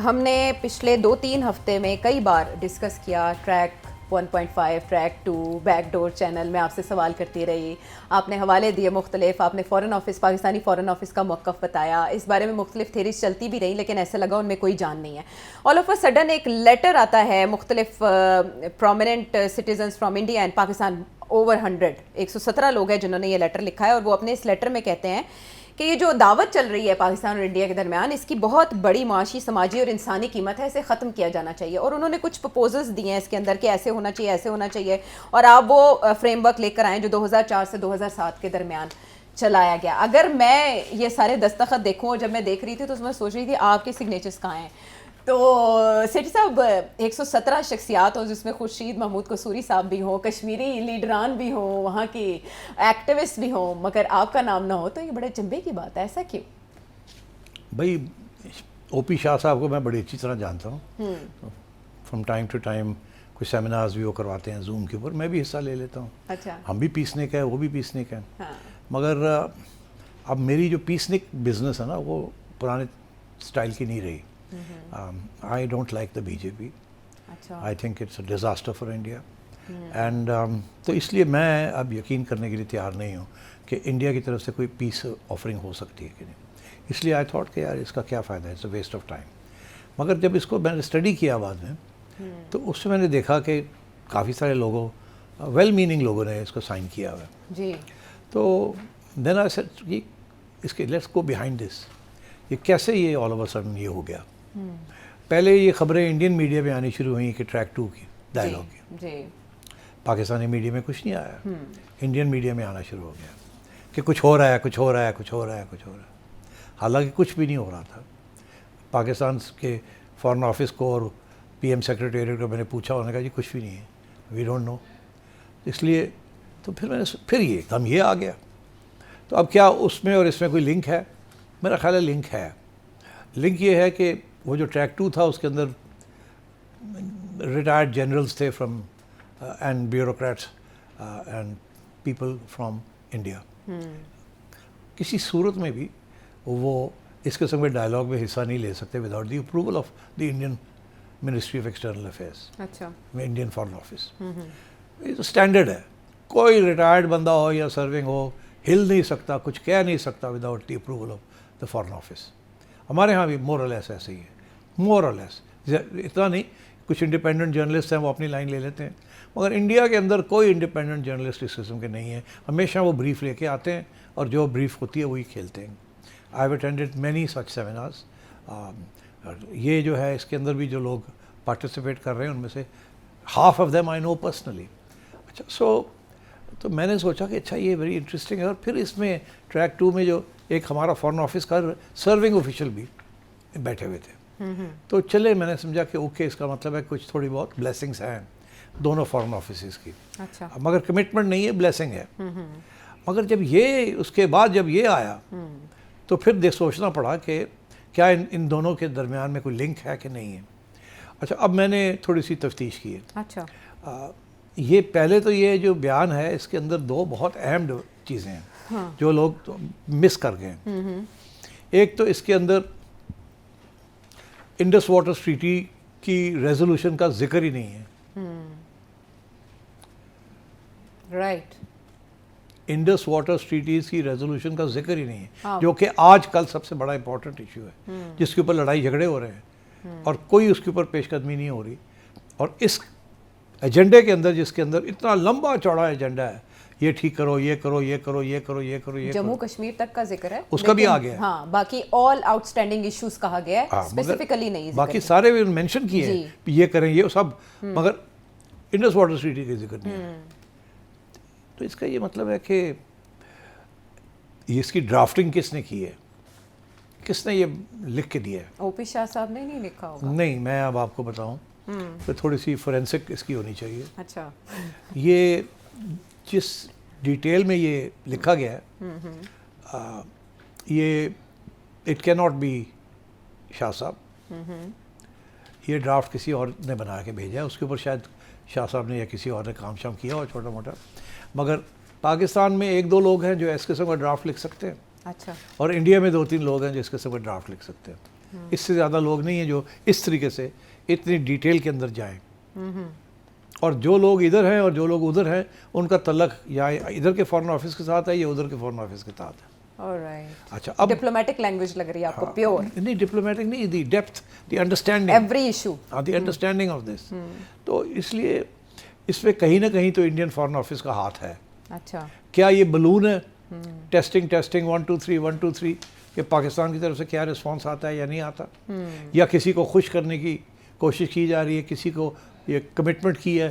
हमने पिछले 2-3 हफ्ते में कई बार डिस्कस किया ट्रैक 1.5, ट्रैक 2, बैकडोर चैनल में आपसे सवाल करती रही। आपने हवाले दिए मुख्तलिफ, आपने foreign office, Pakistani foreign office का मौक़िफ़ बताया। इस बारे में मुख्तलिफ थेरीज चलती भी रही, लेकिन ऐसा लगा उनमें कोई जान नहीं है। ऑल ऑफ अ सडन एक लेटर आता है मुख्तलिफ prominent citizens from India and Pakistan, over 117 लोग हैं जिन्होंने ये लेटर लिखा है, और वो अपने इस लेटर में कहते हैं कि ये जो दावत चल रही है पाकिस्तान और इंडिया के दरमियान, इसकी बहुत बड़ी माशी, समाजी और इंसानी कीमत है, इसे ख़त्म किया जाना चाहिए। और उन्होंने कुछ प्रपोजल्स दिए हैं इसके अंदर कि ऐसे होना चाहिए, ऐसे होना चाहिए, और आप वो फ्रेमवर्क लेकर आएँ जो 2004 से 2007 के दरमियान चलाया गया। अगर मैं ये सारे दस्तखत देखूँ, और जब मैं देख रही थी तो उसमें सोच रही थी आपके सिग्नेचर्स कहाँ हैं। तो सेठी साहब, 117 शख्सियात हो जिसमें खुर्शीद महमूद कसूरी साहब भी हों, कश्मीरी लीडरान भी हों, वहाँ की एक्टिविस्ट भी हों, मगर आपका नाम ना हो, तो ये बड़े चंबे की बात है। ऐसा क्यों? भाई, ओपी शाह साहब को मैं बड़ी अच्छी तरह जानता हूँ। फ्रॉम टाइम टू टाइम कुछ सेमिनार्स भी वो करवाते हैं जूम के ऊपर, मैं भी हिस्सा ले लेता हूँ। अच्छा। हम भी पीसनिक है, वो भी पीसनिक है। हाँ। मगर अब मेरी जो पीसनिक बिजनेस है ना, वो पुराने स्टाइल की नहीं रही। I don't like the BJP. अच्छा। I think it's a disaster for India. And तो इसलिए मैं अब यकीन करने के लिए तैयार नहीं हूँ कि इंडिया की तरफ से कोई पीस ऑफरिंग हो सकती है कि नहीं। इसलिए आई थॉट कि यार इसका क्या फ़ायदा है, it's a waste of time. मगर जब इसको मैंने स्टडी किया बाद में, तो उससे मैंने देखा कि काफ़ी सारे लोगों, वेल मीनिंग लोगों ने इसको साइन किया हुआ है जी। तो देन आई सेड कि इसके लेट्स गो बिहाइंड दिस, ये कैसे ये ऑल ओवर सडन ये हो गया। पहले ये खबरें इंडियन मीडिया में आनी शुरू हुई कि ट्रैक 2 की डायलॉग की। जी। पाकिस्तानी मीडिया में कुछ नहीं आया, इंडियन मीडिया में आना शुरू हो गया कि कुछ हो रहा है, कुछ हो रहा है, कुछ हो रहा है, कुछ हो रहा है। हालांकि कुछ भी नहीं हो रहा था। पाकिस्तान के फॉरेन ऑफिस को और पीएम सेक्रेटेरिएट को मैंने पूछा, उन्होंने कहा जी कुछ भी नहीं है, वी डोंट नो। इसलिए तो फिर ये एकदम ये आ गया। तो अब क्या उसमें और इसमें कोई लिंक है? मेरा ख्याल है लिंक है। लिंक ये है कि वो जो ट्रैक 2 था उसके अंदर रिटायर्ड जनरल्स थे from and bureaucrats and people from India. किसी सूरत में भी वो इस किस्म के डायलॉग में हिस्सा नहीं ले सकते without the approval of the Indian ministry of external affairs. अच्छा। Indian foreign office. ये तो स्टैंडर्ड है। कोई रिटायर्ड बंदा हो या सर्विंग हो, हिल नहीं सकता, कुछ कह नहीं सकता without the approval of the foreign office. हमारे यहाँ भी मोर और लेस ऐसे ही है, मोर और लेस। इतना नहीं, कुछ इंडिपेंडेंट जर्नलिस्ट हैं वो अपनी लाइन ले लेते हैं, मगर इंडिया के अंदर कोई इंडिपेंडेंट जर्नलिस्ट इस किस्म के नहीं है। हमेशा वो ब्रीफ लेके आते हैं और जो ब्रीफ होती है वही खेलते हैं। I have attended many such seminars. ये जो है इसके अंदर भी जो लोग पार्टिसिपेट कर रहे हैं उनमें से half of them I know personally. अच्छा, तो मैंने सोचा कि अच्छा ये वेरी इंटरेस्टिंग है। और फिर इसमें ट्रैक 2 में जो एक हमारा फॉरेन ऑफिस का सर्विंग ऑफिशियल भी बैठे हुए थे, तो चले, मैंने समझा कि ओके, इसका मतलब है कुछ थोड़ी बहुत ब्लेसिंग्स हैं दोनों फॉरेन ऑफिस की। अच्छा। मगर कमिटमेंट नहीं है, ब्लेसिंग है। मगर जब ये उसके बाद जब ये आया तो फिर सोचना पड़ा कि क्या इन दोनों के दरमियान में कोई लिंक है कि नहीं है। अच्छा, अब मैंने थोड़ी सी तफ्तीश की है। अच्छा। ये पहले तो ये जो बयान है इसके अंदर दो बहुत अहम चीज़ें हैं। हाँ। जो लोग तो मिस कर गए हैं। एक तो इसके अंदर इंडस वाटर ट्रीटी की रेजोल्यूशन का जिक्र ही नहीं है। राइट। इंडस वाटर ट्रीटीज की रेजोल्यूशन का जिक्र ही नहीं है। हाँ। जो कि आज कल सबसे बड़ा इंपॉर्टेंट इशू है, जिसके ऊपर लड़ाई झगड़े हो रहे हैं और कोई उसके ऊपर पेशकदमी नहीं हो रही। और इस एजेंडे के अंदर, जिसके अंदर इतना लंबा चौड़ा एजेंडा है, ये ठीक करो, ये करो, ये करो, ये करो, ये करो, ये जम्मू कश्मीर तक का जिक्र है, उसका भी आ गया। हाँ, बाकी ऑल आउटस्टैंडिंग इश्यूज कहा गया है, स्पेसिफिकली नहीं जिक्र। बाकी सारे भी मेंशन किए हैं, ये करें, ये सब, मगर इंडस वाटर ट्रीटी का जिक्र नहीं है। तो इसका ये मतलब है कि इसकी ड्राफ्टिंग किसने की है, किसने ये लिख के दिया है? ओपी शाह साहब ने नहीं लिखा होगा। नहीं, मैं अब आपको बताऊं तो थोड़ी सी फोरेंसिक इसकी होनी चाहिए। अच्छा। ये जिस डिटेल में ये लिखा गया है, ये it can not be Shah साहब। ये ड्राफ्ट किसी और ने बना के भेजा है, उसके ऊपर शायद शाह साहब ने या किसी और ने काम शाम किया और छोटा मोटा। मगर पाकिस्तान में 1-2 लोग हैं जो इस किस्म का ड्राफ्ट लिख सकते हैं। अच्छा। और इंडिया में 2-3 लोग हैं जो इस किस्म का ड्राफ्ट लिख सकते हैं। इससे ज़्यादा लोग नहीं हैं जो इस तरीके से इतनी डिटेल के अंदर जाएं। और जो लोग इधर हैं और जो लोग उधर हैं उनका तल्लक या इधर के फॉरेन ऑफिस के साथ है या उधर के फॉरेन ऑफिस के साथ है। ऑलराइट, अच्छा, अब डिप्लोमेटिक लैंग्वेज लग रही है आपको, प्योर नहीं डिप्लोमेटिक नहीं, the depth, the understanding, every issue, the understanding of this. तो इसलिए इसमें कहीं ना कहीं तो इंडियन फॉरेन ऑफिस का हाथ है। अच्छा, क्या ये बलून है, टेस्टिंग टेस्टिंग 1 2 3 1 2 3 कि पाकिस्तान की तरफ से क्या रिस्पांस आता है या नहीं आता, या किसी को खुश करने की कोशिश की जा रही है, किसी को ये कमिटमेंट की है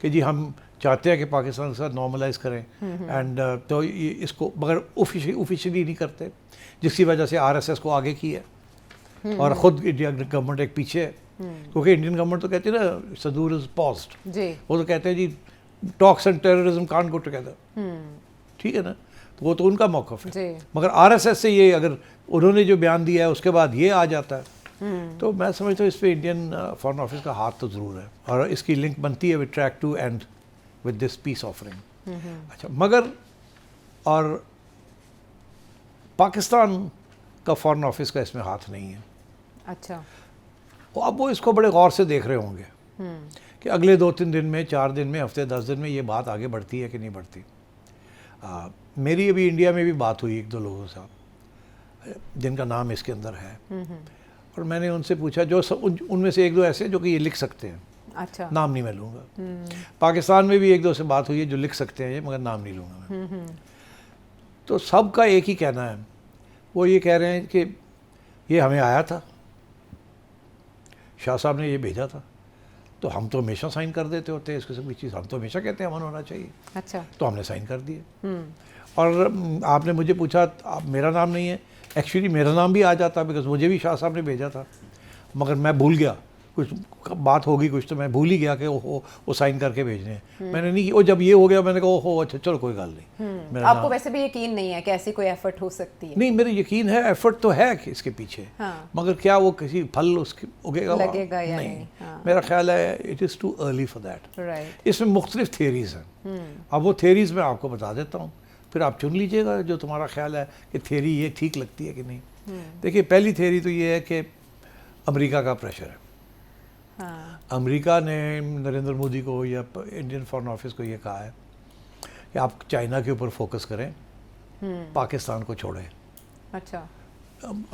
कि जी हम चाहते हैं कि पाकिस्तान के साथ नॉर्मलाइज करें, एंड तो ये इसको मगर ऑफिशियली नहीं करते, जिसकी वजह से आरएसएस को आगे की है और ख़ुद इंडिया गवर्नमेंट एक पीछे है, क्योंकि इंडियन गवर्नमेंट तो कहती है ना सदूर इज पॉज्ड जी, वो तो कहते हैं जी talks and terrorism can't go together, ठीक है ना, तो वो तो उनका मौक़िफ़ है। जी, मगर आरएसएस से ये अगर उन्होंने जो बयान दिया है उसके बाद ये आ जाता है, तो मैं समझता हूँ इस पर इंडियन फॉरेन ऑफिस का हाथ तो ज़रूर है, और इसकी लिंक बनती है with track 2 and with this peace offering. अच्छा, मगर और पाकिस्तान का फॉरेन ऑफिस का इसमें हाथ नहीं है। अच्छा, अब वो इसको बड़े गौर से देख रहे होंगे कि अगले 2-3 दिन में, 4 दिन में, हफ्ते 10 दिन में ये बात आगे बढ़ती है कि नहीं बढ़ती। मेरी अभी इंडिया में भी बात हुई 1-2 लोगों से जिनका नाम इसके अंदर है, और मैंने उनसे पूछा जो उनमें से 1-2 ऐसे जो कि ये लिख सकते हैं, अच्छा, नाम नहीं मैं लूँगा। पाकिस्तान में भी 1-2 से बात हुई है जो लिख सकते हैं ये, मगर नाम नहीं लूँगा मैं। तो सबका एक ही कहना है, वो ये कह रहे हैं कि ये हमें आया था, शाह साहब ने ये भेजा था, तो हम तो हमेशा साइन कर देते होते हैं इसके सब चीज़, हम तो हमेशा कहते हैं अमन होना चाहिए, अच्छा, तो हमने साइन कर दिए। और आपने मुझे पूछा आप मेरा नाम नहीं है, एक्चुअली मेरा नाम भी आ जाता बिकॉज मुझे भी शाह साहब ने भेजा था, मगर मैं भूल गया, कुछ बात होगी कुछ, तो मैं भूल ही गया कि ओहो वो साइन करके भेजने हैं, मैंने नहीं, वो जब ये हो गया मैंने कहा ओहो अच्छा चलो कोई गल नहीं। मेरा आपको वैसे भी यकीन नहीं है कि ऐसी कोई एफर्ट हो सकती है? नहीं, मेरे यकीन है, एफर्ट तो है कि इसके पीछे, हाँ, मगर क्या वो किसी फल उसके उगेगा लगेगा या नहीं? हाँ, मेरा ख्याल है it is too early for that. Right, इसमें मुख्तलिफ थियरीज़ हैं, अब वो थियरीज़ मैं आपको बता देता हूँ, फिर आप चुन लीजिएगा जो तुम्हारा ख्याल है कि थियरी ये ठीक लगती है कि नहीं। देखिए, पहली थियरी तो ये है कि अमेरिका का प्रेशर है। हाँ, अमेरिका ने नरेंद्र मोदी को या इंडियन फॉरेन ऑफिस को ये कहा है कि आप चाइना के ऊपर फोकस करें, पाकिस्तान को छोड़ें। अच्छा,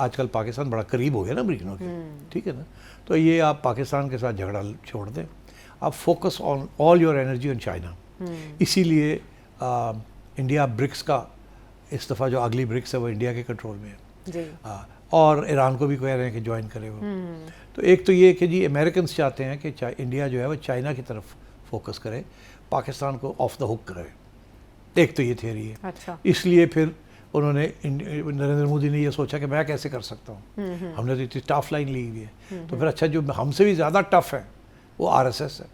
आजकल पाकिस्तान बड़ा करीब हो गया ना अमेरिकनों के, ठीक है ना, तो ये आप पाकिस्तान के साथ झगड़ा छोड़ दें, आप focus on all your energy on China. इसीलिए इंडिया ब्रिक्स का इस दफ़ा जो अगली ब्रिक्स है वो इंडिया के कंट्रोल में है जी, और ईरान को भी कह रहे हैं कि ज्वाइन करे वो। तो एक तो ये कि जी अमेरिकन चाहते हैं कि इंडिया जो है वो चाइना की तरफ फोकस करे, पाकिस्तान को ऑफ द हुक करे, एक तो ये थियरी है। अच्छा, इसलिए फिर उन्होंने नरेंद्र मोदी ने ये सोचा कि मैं कैसे कर सकता हूँ, हमने तो इतनी टफ लाइन ली हुई है, तो फिर अच्छा जो हमसे भी ज़्यादा टफ है वो आरएसएस है,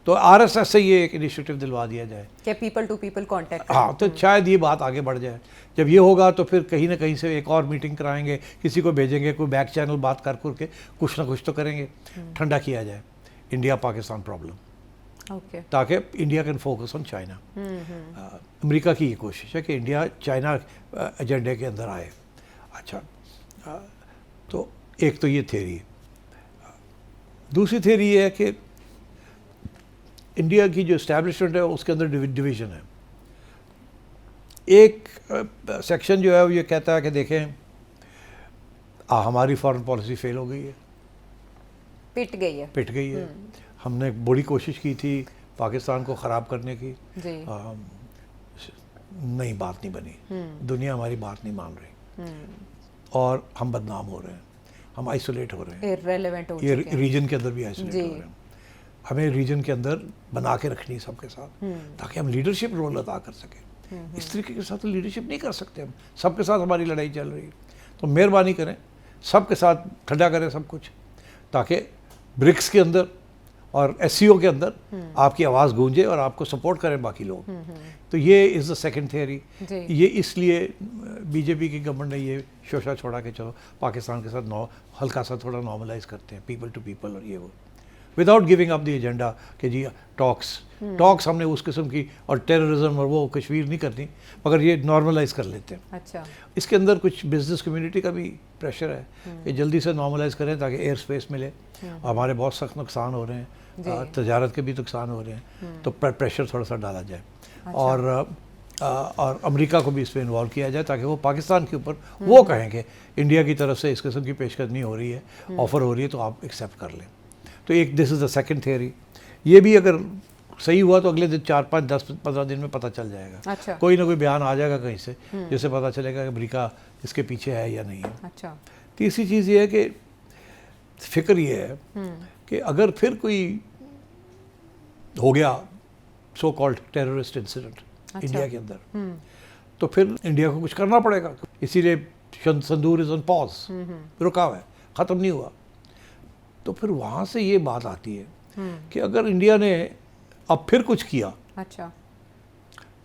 तो आरएसएस से ये एक इनिशिएटिव दिलवा दिया जाए क्या पीपल टू पीपल कांटेक्ट? हाँ, तो शायद ये बात आगे बढ़ जाए। जब ये होगा तो फिर कहीं ना कहीं से एक और मीटिंग कराएंगे, किसी को भेजेंगे, कोई बैक चैनल बात कर करके कुछ ना कुछ तो करेंगे, ठंडा किया जाए इंडिया पाकिस्तान प्रॉब्लम, ओके, ताकि India can focus on China. America की ये कोशिश है कि इंडिया चाइना एजेंडे के अंदर आए। अच्छा, तो एक तो ये थियरी है। दूसरी थियरी ये है कि इंडिया की जो इस्टेब्लिशमेंट है उसके अंदर डिवीज़न है। एक सेक्शन जो है वो ये कहता है कि देखें हमारी फॉरेन पॉलिसी फेल हो गई है, पिट गई है, हमने बड़ी कोशिश की थी पाकिस्तान को ख़राब करने की, जी, नहीं बात नहीं बनी, दुनिया हमारी बात नहीं मान रही और हम बदनाम हो रहे हैं, हम आइसोलेट हो रहे हैं, इररिलेवेंट हो ये चुके हैं। रीजन के अंदर भी आइसोलेट जी। हो रहे हैं। हमें रीजन के अंदर बना के रखनी है सबके साथ, ताकि हम लीडरशिप रोल अदा कर सकें। इस तरीके के साथ तो लीडरशिप नहीं कर सकते हम, सबके साथ हमारी लड़ाई चल रही है, तो मेहरबानी करें सबके साथ ठंडा करें सब कुछ, ताकि ब्रिक्स के अंदर और एससीओ के अंदर आपकी आवाज़ गूंजे और आपको सपोर्ट करें बाकी लोग। तो ये इज़ द सेकंड थियरी। ये इसलिए बीजेपी की गवर्नमेंट ने ये शोशा छोड़ा कि चलो पाकिस्तान के साथ हल्का सा थोड़ा नॉर्मलाइज करते हैं, पीपल टू पीपल और ये वो। Without giving up the agenda कि जी टॉक्स हमने उस किस्म की और टेररिज्म और वो कश्मीर नहीं करती, मगर ये नॉर्मलाइज कर लेते हैं। अच्छा, इसके अंदर कुछ बिजनेस कम्युनिटी का भी प्रेशर है कि जल्दी से नॉर्मलाइज करें ताकि एयर स्पेस मिले। हमारे बहुत सख्त नुकसान हो रहे हैं, तजारत के भी नुकसान हो रहे हैं, तो प्रेशर थोड़ा सा डाला जाए। और अमेरिका को भी इसमें इन्वॉल्व किया जाए ताकि वो पाकिस्तान के ऊपर वो कहेंगे इंडिया की तरफ से इस किस्म की पेशकदमी हो रही है, ऑफ़र हो रही है, तो आप एक्सेप्ट कर लें। तो एक this is the second theory. ये भी अगर सही हुआ तो अगले दिन 4, 5, 10, 15 दिन में पता चल जाएगा। अच्छा, कोई ना कोई बयान आ जाएगा कहीं से जिससे पता चलेगा कि अमेरिका इसके पीछे है या नहीं है। अच्छा, तीसरी चीज़ ये है कि फिक्र ये है कि अगर फिर कोई हो गया so called terrorist incident India के अंदर, तो फिर इंडिया को कुछ करना पड़ेगा। इसीलिए संदूर इज ऑन पॉज, रुका हुआ है, ख़त्म नहीं हुआ। तो फिर वहाँ से ये बात आती है कि अगर इंडिया ने अब फिर कुछ किया, अच्छा,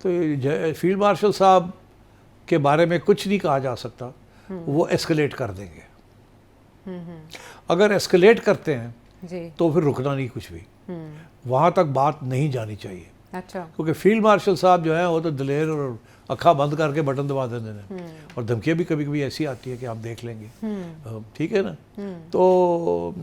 तो फील्ड मार्शल साहब के बारे में कुछ नहीं कहा जा सकता, वो एस्केलेट कर देंगे। अगर एस्केलेट करते हैं जी, तो फिर रुकना नहीं कुछ भी, वहाँ तक बात नहीं जानी चाहिए। अच्छा, क्योंकि फील्ड मार्शल साहब जो है वो तो दिलेर और अखा बंद करके बटन दबा देते हैं, और धमकियाँ भी कभी कभी ऐसी आती है कि आप देख लेंगे, ठीक है ना, तो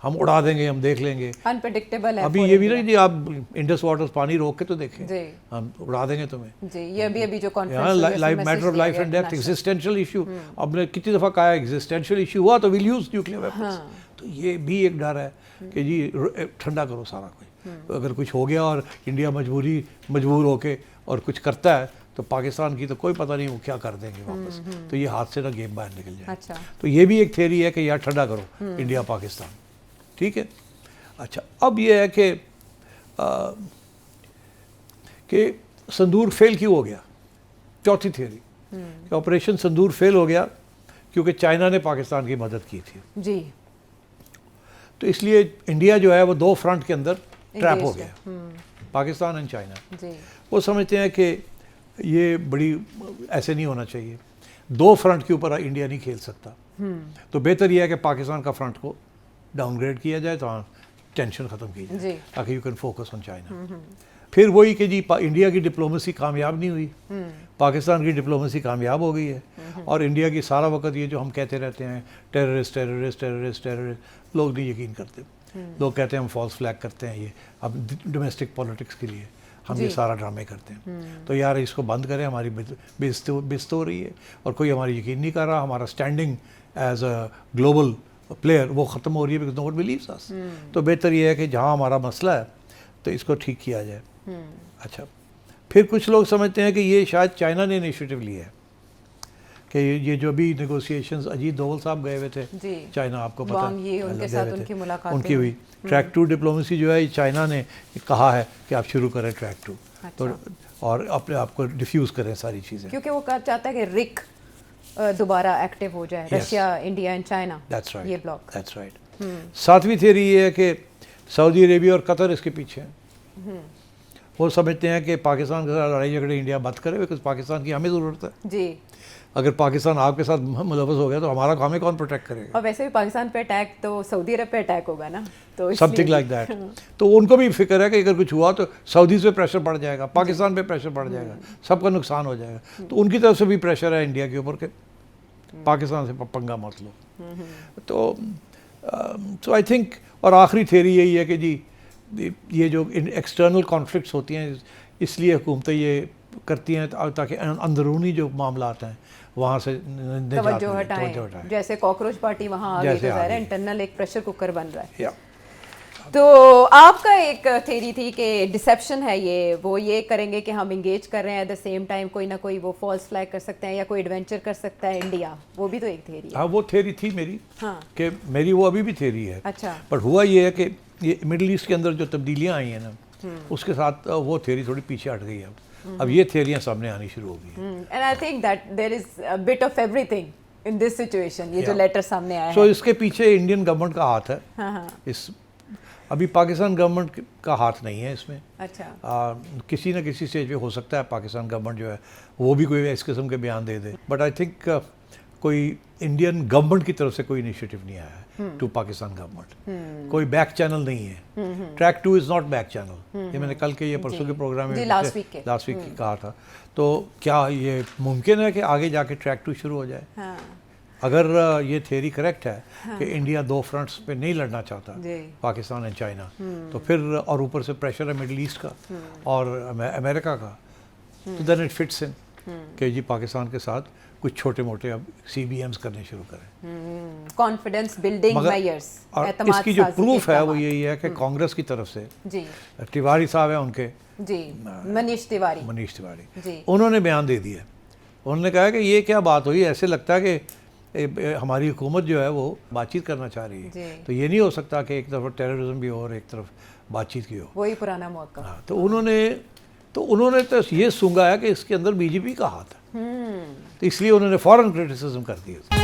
हम उड़ा देंगे, हम देख लेंगे। अनप्रेडिक्टेबल है। अभी ये भी नहीं जी, आप इंडस वाटर्स पानी रोक के तो देखें, जी, हम उड़ा देंगे तुम्हें। जी, ये अभी जो यहाँ conference life matter of life and death, existential issue. आपने कितनी दफ़ा कहा है एग्जिस्टेंशियल इशू हुआ तो विल यूज न्यूक्लियर वेपन्स। तो ये भी एक डर है कि जी ठंडा करो सारा कुछ। अगर कुछ हो गया और इंडिया मजबूर होके और कुछ करता है तो पाकिस्तान की तो कोई पता नहीं वो क्या कर देंगे वापस, तो ये हाथ से ना गेम बाहर निकल जाए। अच्छा, तो ये भी एक थ्योरी है कि यार ठंडा करो इंडिया पाकिस्तान, ठीक है। अच्छा, अब ये है कि संदूर फेल क्यों हो गया। चौथी थ्योरी कि ऑपरेशन संदूर फेल हो गया क्योंकि चाइना ने पाकिस्तान की मदद की थी, जी, तो इसलिए इंडिया जो है वो दो फ्रंट के अंदर ट्रैप हो Engaged गया, पाकिस्तान एंड चाइना। जी, वो समझते हैं कि ये बड़ी ऐसे नहीं होना चाहिए, दो फ्रंट के ऊपर इंडिया नहीं खेल सकता, तो बेहतर यह है कि पाकिस्तान का फ्रंट को डाउनग्रेड किया जाए, तो टेंशन ख़त्म की जी। जाए ताकि you can focus on China. फिर वही कि जी इंडिया की डिप्लोमेसी कामयाब नहीं हुई, पाकिस्तान की डिप्लोमेसी कामयाब हो गई है, और इंडिया की सारा वक्त ये जो हम कहते रहते हैं टेररिस्ट टेररिस्ट टेररिस्ट टेररिस्ट, लोग नहीं यकीन करते। लोग कहते हैं हम फॉल्स फ्लैग करते हैं, ये अब डोमेस्टिक पॉलिटिक्स के लिए हम ये सारा ड्रामे करते हैं। तो यार इसको बंद करें, हमारी बेइज्जती हो रही है और कोई हमारी यकीन नहीं कर रहा, हमारा standing as a global player वो ख़त्म हो रही है, because no one believes us. तो बेहतर ये है कि जहाँ हमारा मसला है तो इसको ठीक किया जाए। अच्छा, फिर कुछ लोग समझते हैं कि ये शायद चाइना ने इनिशिएटिव लिया है, कि ये जो भी नेगोशिएशंस अजीत डोवल साहब गए हुए थे चाइना, आपको पता है उनके साथ उनकी मुलाकात उनकी हुई। ट्रैक 2 डिप्लोमेसी जो है चाइना ने कहा है कि आप शुरू करें ट्रैक 2, तो और अपने आप को डिफ्यूज़ करें सारी चीज़ें, क्योंकि वो चाहता है कि रिक दोबारा एक्टिव हो जाए, रशिया, इंडिया एंड चाइना, ये ब्लॉक। That's right. सातवीं थियरी ये है कि सऊदी अरेबिया और कतर इसके पीछे हैं। वो समझते हैं कि पाकिस्तान के साथ लड़ाई झगड़े इंडिया मत करे, बिकॉज पाकिस्तान की हमें ज़रूरत है जी। अगर पाकिस्तान आपके साथ मुलव्वस हो गया तो हमें कौन प्रोटेक्ट करेगा। और वैसे भी पाकिस्तान पे अटैक तो सऊदी अरब पे अटैक होगा ना, तो समथिंग लाइक दैट। तो उनको भी फिक्र है कि अगर कुछ हुआ तो सऊदीज़ पे प्रेशर पड़ जाएगा, पाकिस्तान पे प्रेशर पड़ जाएगा, सबका नुकसान हो जाएगा। तो उनकी तरफ से भी प्रेशर है इंडिया के ऊपर के पाकिस्तान से पंगा मत लो। तो आई थिंक, और आखिरी थियरी यही है कि जी ये जो एक्सटर्नल कॉन्फ्लिक्ट्स होती हैं इसलिए हुकूमतें ये करती हैं ताकि अंदरूनी जो मामला हैं वहाँ से तवज्जो हटाएं। जैसे कॉकरोच पार्टी वहाँ आ गई, तो ज़ाहिर है इंटरनल एक प्रेशर कुकर बन रहा है। तो आपका एक थ्योरी थी कि डिसेप्शन है ये, वो ये करेंगे कि हम इंगेज कर रहे हैं, एट द सेम टाइम कोई ना कोई वो फॉल्स फ्लैग कर सकते हैं या कोई एडवेंचर कर सकता है इंडिया, वो भी तो एक थ्योरी है। हाँ, वो थ्योरी थी मेरी, हाँ, कि मेरी वो अभी भी थ्योरी है। अच्छा, बट हुआ ये है कि ये मिडिल ईस्ट के अंदर जो तब्दीलियाँ आई हैं ना, उसके साथ वो थ्योरी थोड़ी पीछे हट गई है। अब ये थ्योरियाँ सामने आनी शुरू हो गई हैं। And I think that there is a bit of everything in this situation, ये जो लेटर सामने आया है। सो इसके पीछे इंडियन गवर्नमेंट का हाथ है। हाँ। इस अभी पाकिस्तान गवर्नमेंट का हाथ नहीं है इसमें। अच्छा, किसी न किसी स्टेज पे हो सकता है पाकिस्तान गवर्नमेंट जो है वो भी कोई इस किस्म के बयान दे दे, बट आई थिंक कोई इंडियन गवर्नमेंट की तरफ से कोई इनिशिएटिव नहीं आया है टू पाकिस्तान गवर्नमेंट। कोई बैक चैनल नहीं है। Track 2 is not back channel. ये मैंने कल के ये परसों के प्रोग्राम में लास्ट वीक कहा था। तो क्या ये मुमकिन है कि आगे जाके ट्रैक 2 शुरू हो जाए? हाँ। अगर ये थ्योरी करेक्ट है कि इंडिया 2 फ्रंट्स पे नहीं लड़ना चाहता, पाकिस्तान एंड चाइना, तो फिर और ऊपर से प्रेशर है मिडिल ईस्ट का और अमेरिका का, तो देन इट फिट्स इन कि जी पाकिस्तान के साथ कुछ छोटे मोटे अब CBMs करने शुरू करें। Confidence building measures. और इसकी जो प्रूफ है वो यही है कि कांग्रेस की तरफ से जी तिवारी साहब हैं उनके, जी मनीष तिवारी जी, उन्होंने बयान दे दिया। उन्होंने कहा कि ये क्या बात हुई, ऐसे लगता है कि हमारी हुकूमत जो है वो बातचीत करना चाह रही है, तो ये नहीं हो सकता कि एक तरफ टेररिज्म भी हो और एक तरफ बातचीत की हो। वही पुराना मौका। हाँ, तो उन्होंने तो ये सूंघा है कि इसके अंदर बीजेपी का हाथ है, तो इसलिए उन्होंने फौरन क्रिटिसिज्म कर दिया।